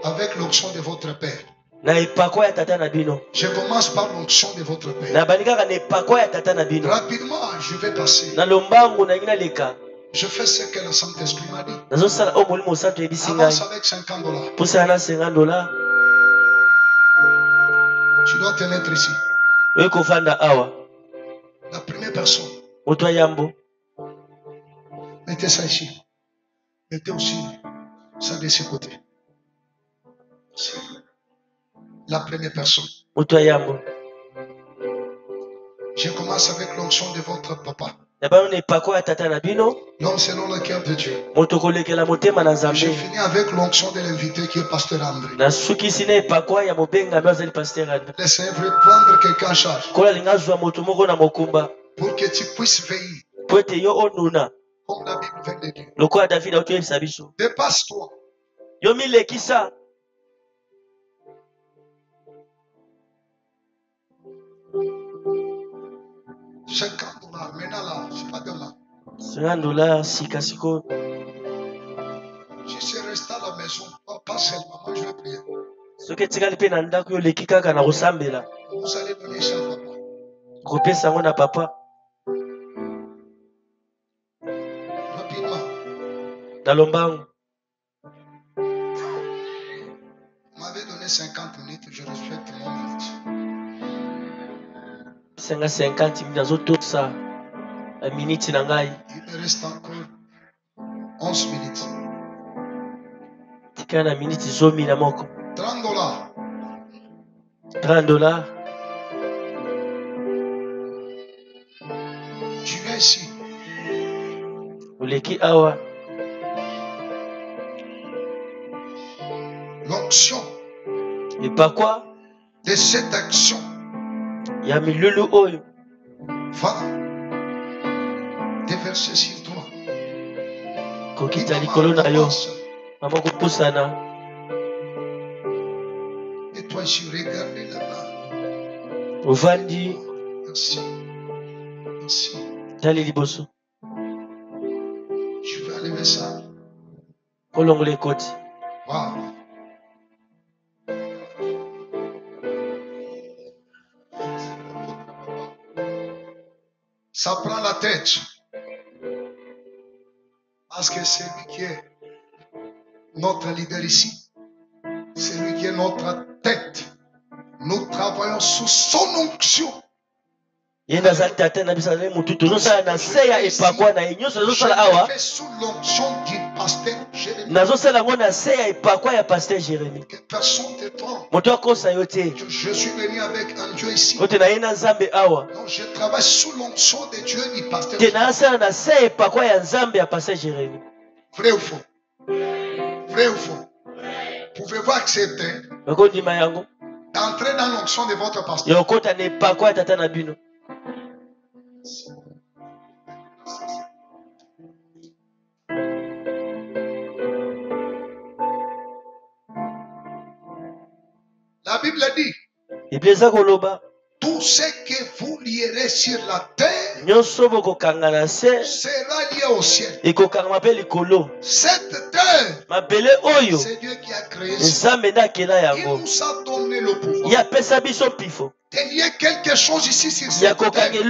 Avec l'onction de votre Père. Je commence par l'onction de votre Père. Rapidement, je vais passer. Je fais ce que le Saint-Esprit m'a dit. Avance avec $50. Tu dois te mettre ici. La première personne. Mettez ça ici. Mettez aussi ça de ce côté. Ici. La première personne. Je commence avec l'onction de votre papa. L'homme selon le cœur de Dieu. Je finis avec l'onction de l'invité qui est pasteur André. Le Seigneur veut prendre quelqu'un en charge. Pour que tu puisses veiller. Comme la Bible vient de dire. Dépasse-toi. $50, maintenant là, c'est pas demain. $50, sikasiko. Je suis resté à la maison, pas seulement, moi je vais prier. Vous allez donner ça à papa. Rapidement. Vous m'avez donné 50 minutes, je respecte mon minute. 50 minutes ça. Il me reste encore 11 minutes. $30. $30. Tu viens ici. Uleki awa. L'onction. Et par quoi? De cette action. Ya milulu oyo. Va déverser sur toi. Kokita likolo na yo. Maman kupusana. Et toi, je regarde là-bas. Ovandi. Merci. Merci. Tali liboso. Je vais enlever ça. Kolongo les côtes. Wow. Ça prend la tête. Parce que c'est lui qui est notre leader ici. C'est lui qui est notre tête. Nous travaillons sous son onction. Je fais sous l'onction du pasteur Jérémie. Que personne ne te trompe. Je suis venu avec un Dieu ici. Donc je travaille sous l'onction de Dieu du pasteur Jérémie. Vrai ou faux? Vrai ou faux? Pouvez-vous accepter d'entrer dans l'onction de votre pasteur? La Bible dit, tout ce que vous lierez sur la terre sera lié au ciel. Cette terre, c'est Dieu qui a créé ça. Il nous a donné le pouvoir de lier quelque chose ici sur cette terre. Et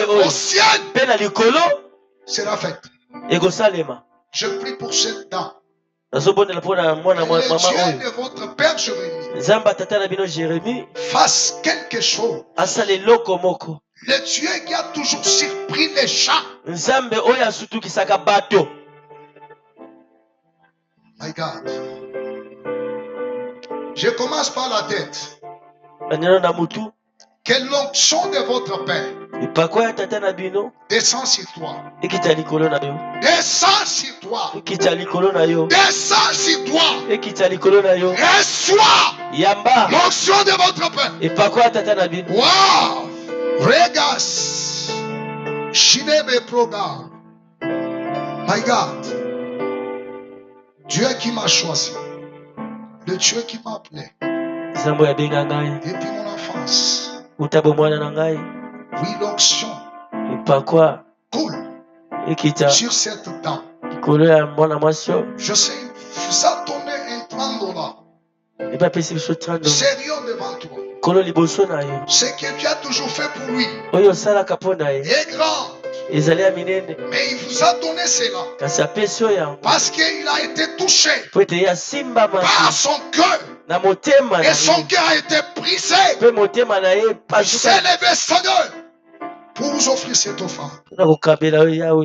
au ciel sera fait. Je prie pour cette dame. Le Dieu de votre père Jérémie fasse quelque chose. Le Dieu qui a toujours surpris les gens. My God. Je commence par la tête. Que l'onction de votre père descend sur toi. Descend sur toi. Descend sur toi. Reçois l'onction de votre père. Wow. Regas. Shinebe program. My God. Dieu qui m'a choisi. Le Dieu qui m'a appelé. Depuis mon enfance. Oui, l'onction coule sur cette dame. Je sais, vous a donné un $30. Sérieux devant toi. Ce que tu as toujours fait pour lui est grand. Mais il vous a donné cela parce qu'il a été touché par son cœur. Et son cœur a été brisé. C'est levé Seigneur pour vous offrir cette offrande.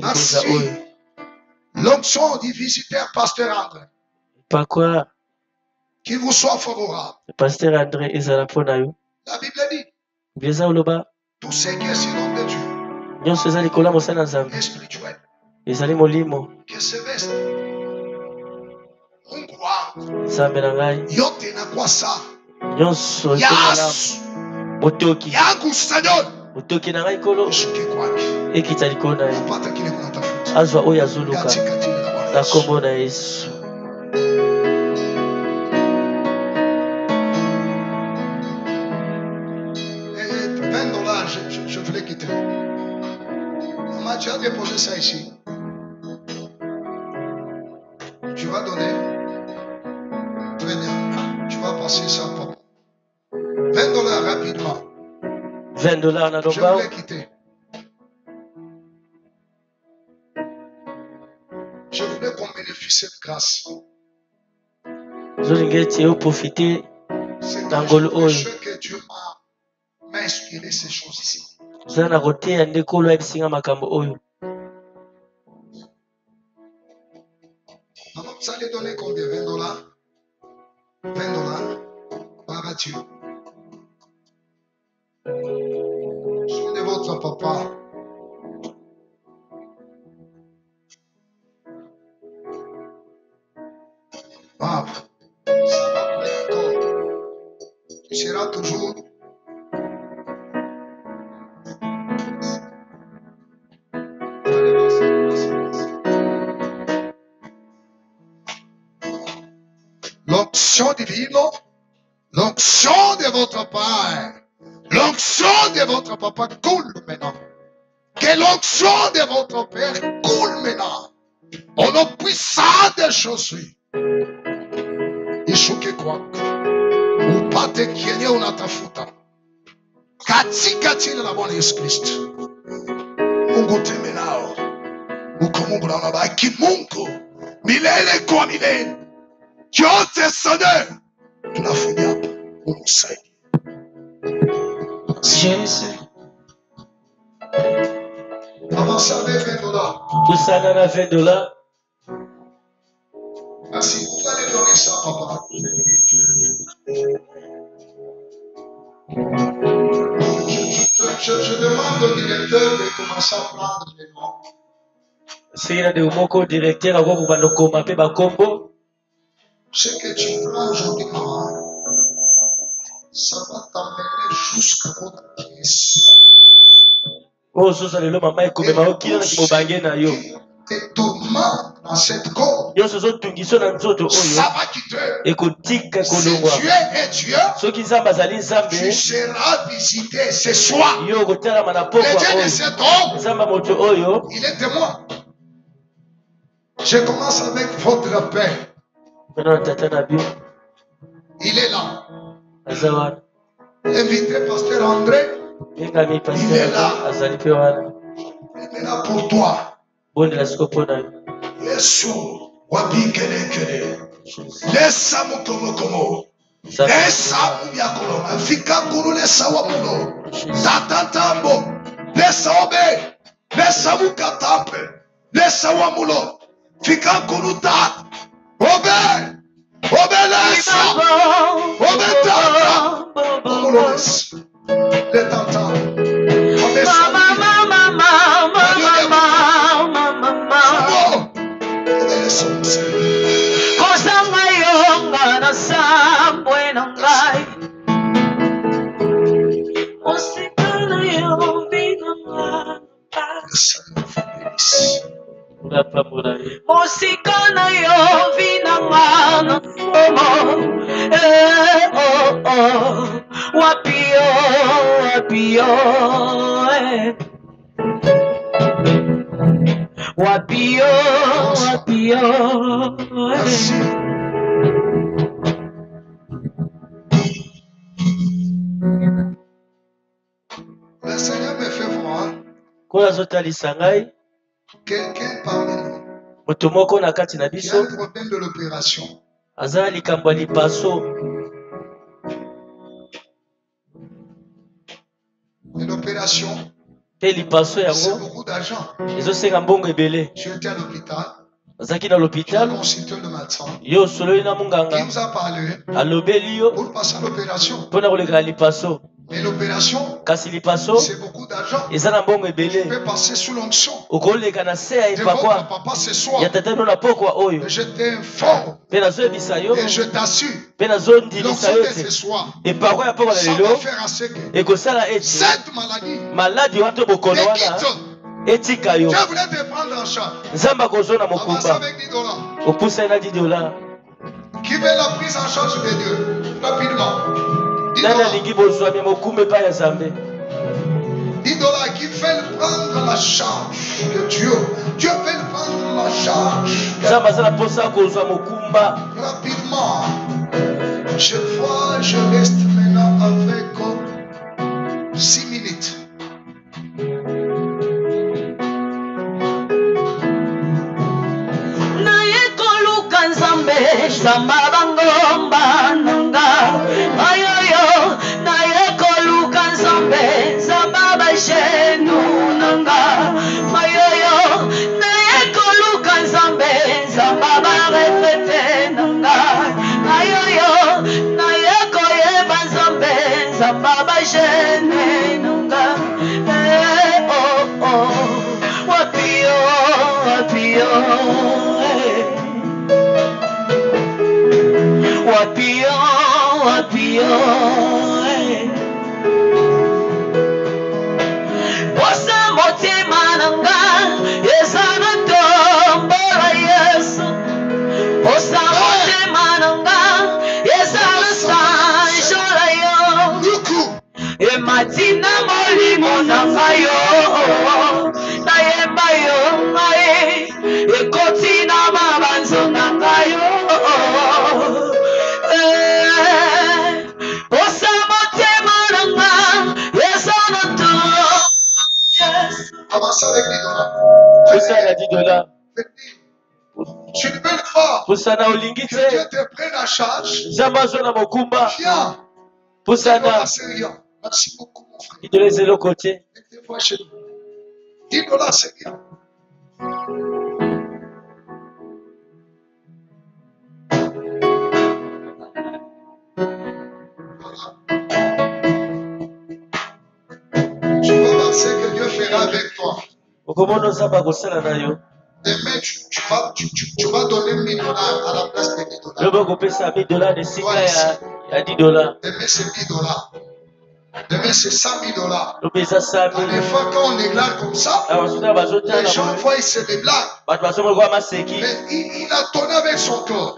Merci. L'onction du visiteur Pasteur André. Qu'il vous soit favorable. La Bible dit tout ce qui est sur l'homme de Dieu est spirituel. Que ce veste on croit yote na kwa sa yasu yangu Seigneur otoki na ngai kolo ushuke kwake ekita likolo na ye apata kile kunatafuta azwa oyo azoluka katikati la Bwana na kombo na Yesu. $20, je voulais quitter. Maman, tu as déposé ça ici. Tu vas donner. Très bien. Tu vas passer ça, papa. $20 rapidement. $20 Je voulais quitter. Je voulais qu'on bénéficie de cette grâce. Zolingeti profiter d'angolo oyo. Que Dieu m'a inspiré ces choses ici. Zana rote ya ndekolo ebisinga makambo oyo. Maman, vous allez donner combien? $20? $20 par Dieu. Je suis de votre papa. l'onction divine, l'onction de votre Père, l'onction de votre papa coule maintenant. Que l'onction de votre Père coule maintenant. Au nom puissant de Jésus. Ishuke kwako. Upate kienye unatafuta. Katika jina la Bwana Yesu Kristo. Mungu teme nao. Uko Mungu na unabaki Mungu. Milele kwa milele. Yote sana. Tunafunya hapa. Mungu saidi. Jésus. Avance avec $20. Tout ça dans la $20. Merci. Vous allez donner ça, papa. Je demande au directeur de commencer à prendre les noms. C'est un de mon directeur à vous va nous commander ma combo. Ce que tu prends aujourd'hui, maman, ça va t'amener jusqu'à votre pièce. Oh, ça le maman est comme ma qui est mon bagage na yo. Tes tourments dans cette corde. Yo ce sont tungiso na nzoto oyo. Ça va quitter. Ekotika Si kolongwa. Dieu est Dieu, So ki nzamba zali nzambe. tu seras visité ce soir. Yo kotala mana poko Le Dieu de oyo. cet homme, Nzamba moto oyo. il est témoin. Je commence avec votre père. Maintenant tata na bio. Il est là. Azawa. Invitez Pasteur André. Ngami pasteur azali pe wana. Il est là pour toi. Bonde la sikopo na. Yesu wapi kele. Lesa mukomo. Lesa mumyakoloma. Fika kuru lesa wamulo. Tatantambo. Lesa obe. Lesa mukatampe. Lesa wamulo. Fika kuru tat. Obe. Obe lesa. Obe tata. Wamulo lesa. Le tata. Obe Kosanga yonga na sambwe na ngai. Osikana yombi na ngai. Osikana yombi na ngai. Wapio. Wapio. Merci. Le Seigneur me fait voir quelqu'un parmi nous moto moko na kati na qui a biso un problème de l'opération. aza likambo ya lipaso. Et l'opération, Pe lipaso c'est yango beaucoup d'argent. ezosenga mbongo ebele. J'étais à l'hôpital, azalaki na j'ai l'hôpital consulté le médecin. yo osololi na Il monganga nous a parlé alobeli yo pour passer à l'opération. mpona koleka na lipaso. Mais l'opération, Kasi lipaso c'est beaucoup d'argent. eza na mbongo Tu ebele. peux passer sous l'onction okoleka na se ya de votre epakwa papa ce soir. ya tata bino na pokwa oyo. Et je t'informe Mpe nazoyebisa yo et je t'assure, mpe nazondimisa l'onction yo de ce ete soir, epakwa ya pokwa na ça va lelo faire à ce que ekosala ete cette maladie maladi wana to te bokono wana quitte. etika yo. Dieu voulait te prendre en charge. nzambe akozwa na Avance mokumba avec $10. opusa ye na $10. Qui veut la prise en charge de Dieu? Rapidement. nani $10. alingi bozwami mokumba epai ya nzambe? $10 qui veulent prendre la charge de Dieu. Dieu veut prendre la charge. nzambe aza na mposa ya kozwa mokumba. Rapidement. Je vois, je reste maintenant avec 6 minutes. Zamba bangomba nanga ayoyo na yekoluka nzambe zamba bashenu nanga ayoyo na yekoluka nzambe zamba barefete nanga ayoyo na yekoyeba nzambe zamba bashenu nanga wapio Posa motima nanga ezana tombola Yesu. Posa motima nanga commencer avec 10 dollars. Pour ça, il a 10 dollars. Tu ne peux pas. Pour ça, que Dieu te prenne en charge. Viens. Pour ça, c'est rien. Merci beaucoup, mon frère. Il te laisse de l'autre côté. 10 dollars, c'est rien. Tu vas voir ce que Dieu fera avec toi. Demain, tu vas donner 1000 dollars à la place de 10 dollars. Demain, c'est 10 dollars. Demain, c'est 100 000 dollars. Des fois, quand on déclare comme ça, les gens voient c'est des blagues. Mais il a donné avec son cœur.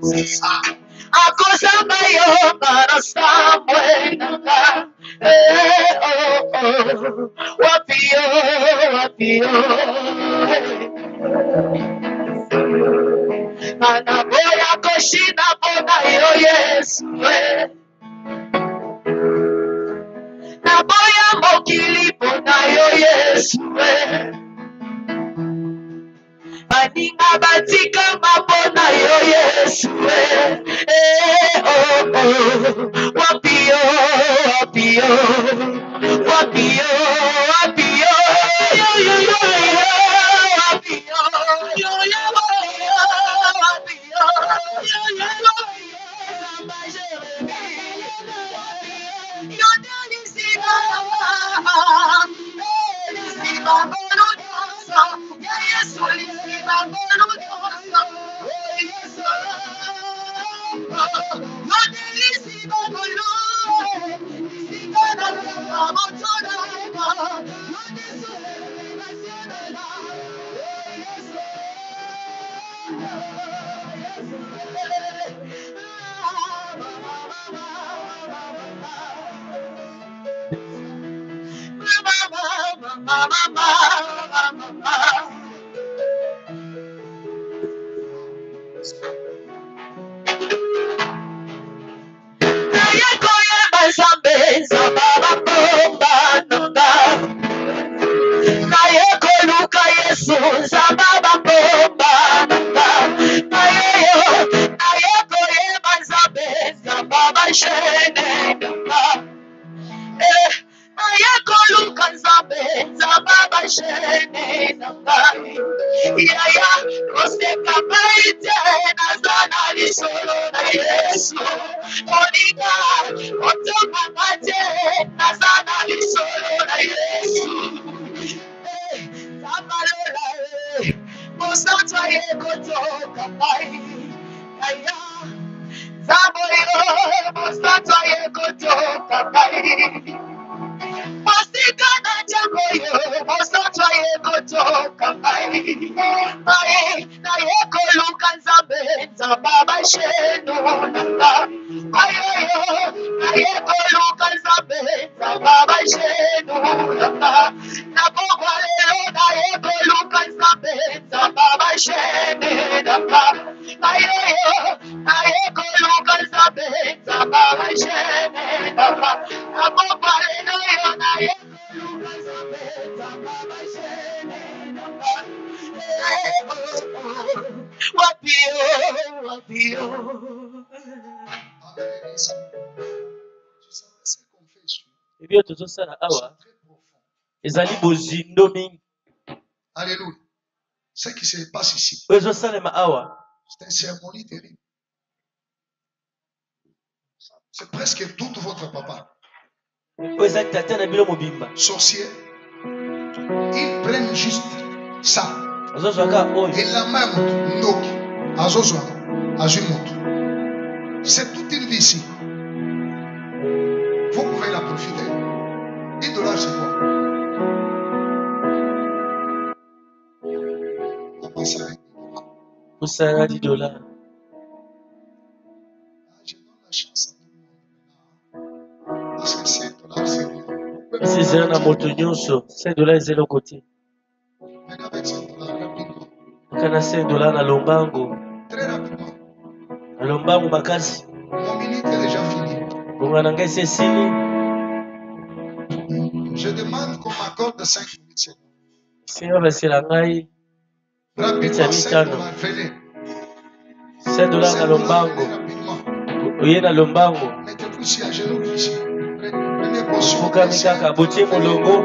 C'est ça. Et bien tout ça là awa. Ezali bozindo mingi. Alléluia. Ce qui se passe ici. C'est un sermonie terrible. C'est presque tout votre papa. Sorcier. Ils prennent juste ça. Et la même Ndoki. C'est toute une vie ici. Vous pouvez la profiter. $10 c'est quoi? Vous savez $10. Je donne la chance à tout le monde. Parce que $5 c'est bien. Si c'est un amotonyoso, $5 c'est le côté. Venez avec $5 rapidement. Quand $5 na lombango. Très rapidement. Na lombango makasi. Mon minute est déjà fini. Bongananga c'est fini. Je demande qu'on m'accorde 5 minutes. Seigneur, c'est la ngai. Rapidement, $5. Venez. $5 na lombango. Oye na lombango. Mettez-vous ici à genoux ici. Venez bonsoir. Fukamikaka botie molongo.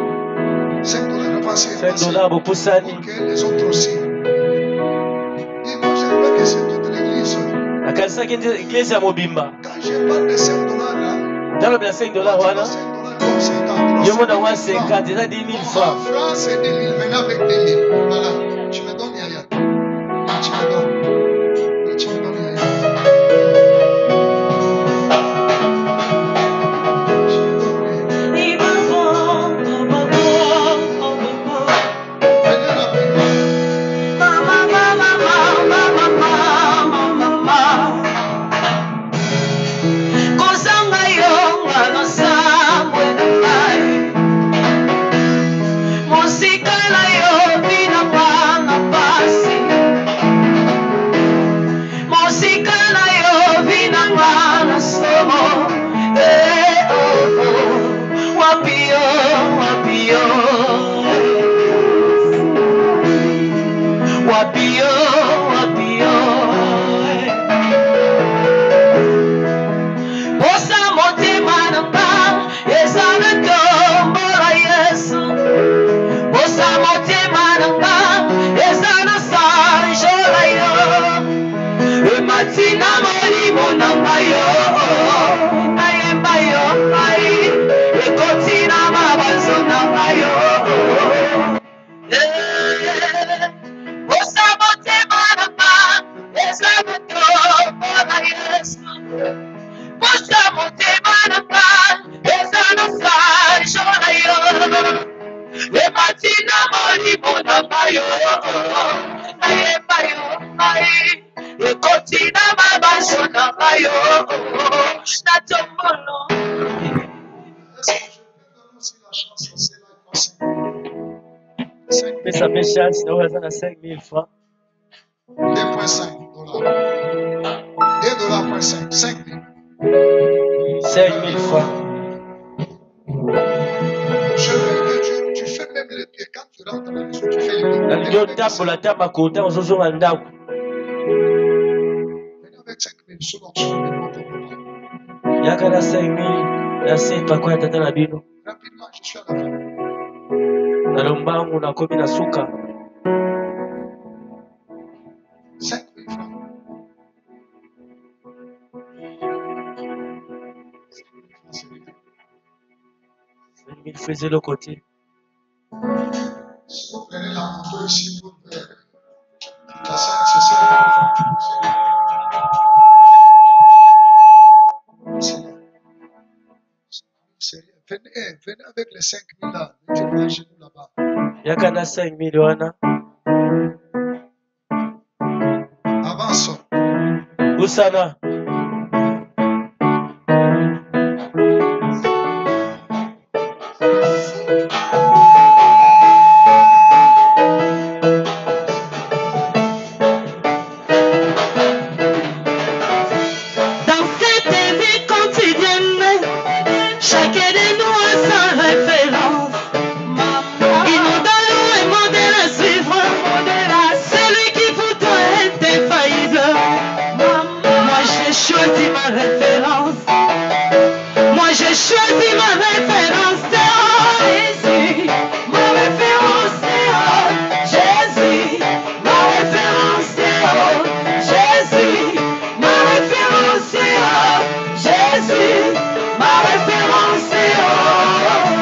$5 avancez. $5 bopusani. Ok, les autres aussi. Dis-moi, je veux que c'est toute l'église. Akanisa l'église ya mobimba. Quand je parle de $5 là. Dans le $5 wana. Yo mona wa 50, c'est 10 000 francs. En France, c'est 10 000. Venez avec 10 000. Voilà. Tu me donnes Yaya. Tu me donnes. Tu me donnes Yaya. Mais ça fait cher, sinon on va à 5 000 francs. $2,5. $2,5. 5 000. 5 000 francs. Je veux que tu fais même les pieds. Quand tu rentres dans la maison, tu fais les pieds. La table à côté, on se joue en dab. Venez avec 5 000 sous l'onction de votre papa. Il y a 5 000. Il y a 5 000 quoi dans la bino. Rapidement, je suis à la fin. Na lombangu na komi na suka. 5 000 francs. 5 000 faisait le côté. Si vous prenez la moto ici pour faire la scène, c'est 5 000 francs. Venez avec les 5 000 là. Mettez-vous à genoux là-bas. Il y a 5 000 wana. Avance. Usana. Moi choisi ma référence. Moi j'ai choisi ma référence, c'est Jésus. Ma référence c'est Jésus. Ma référence c'est Jésus. Ma référence c'est Jésus. Ma référence c'est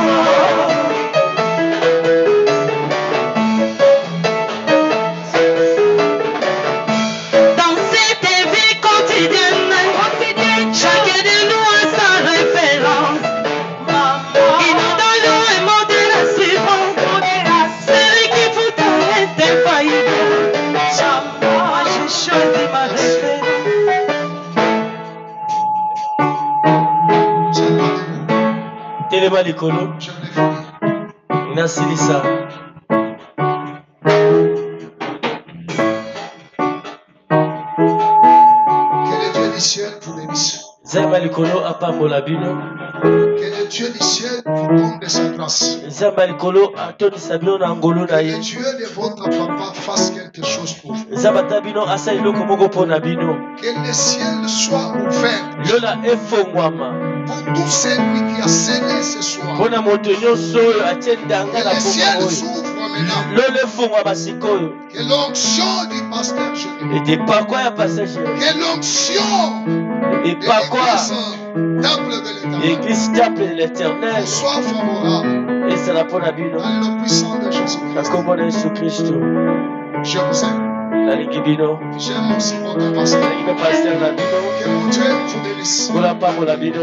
dans cette vie quotidienne, chacun de nous a sa référence. Inondons-nous un mot de la suivante. Celui qui vous est infaillible. Moi j'ai choisi ma référence. Téléma likolo. Nasilisa. Que le Dieu du ciel vous bénisse. Zamba likolo apambola bino. Que le Dieu du ciel vous donne de sa grâce. Zamba likolo atonisa bino na ngolo na Que ye. le Dieu de votre papa fasse quelque chose pour vous. Zamba tabino asa iloko moko mpona bino. Que le ciel soit ouvert Lola efongwama. pour tout celui qui a saigné ce soir. Mpona moto nyonso oyo atie ndanga Que na le ciel bongo oyo. s'ouvre maintenant. Lola efongwama sikoyo. Que l'onction du pasteur Jérémie. Epakwa ya passage. Que l'onction de Epakwa l'église temple de l'éternel l'église temple de l'éternel. soit favorable Ezala mpona bino. dans le puissant de Na Jésus-Christ. kombo na Yesu Kristo. Je vous aime. Nalingi bino. J'aime aussi votre pasteur. Nalingi mpe paster na bino. Que mon Dieu vous bénisse. Kola pambola bino.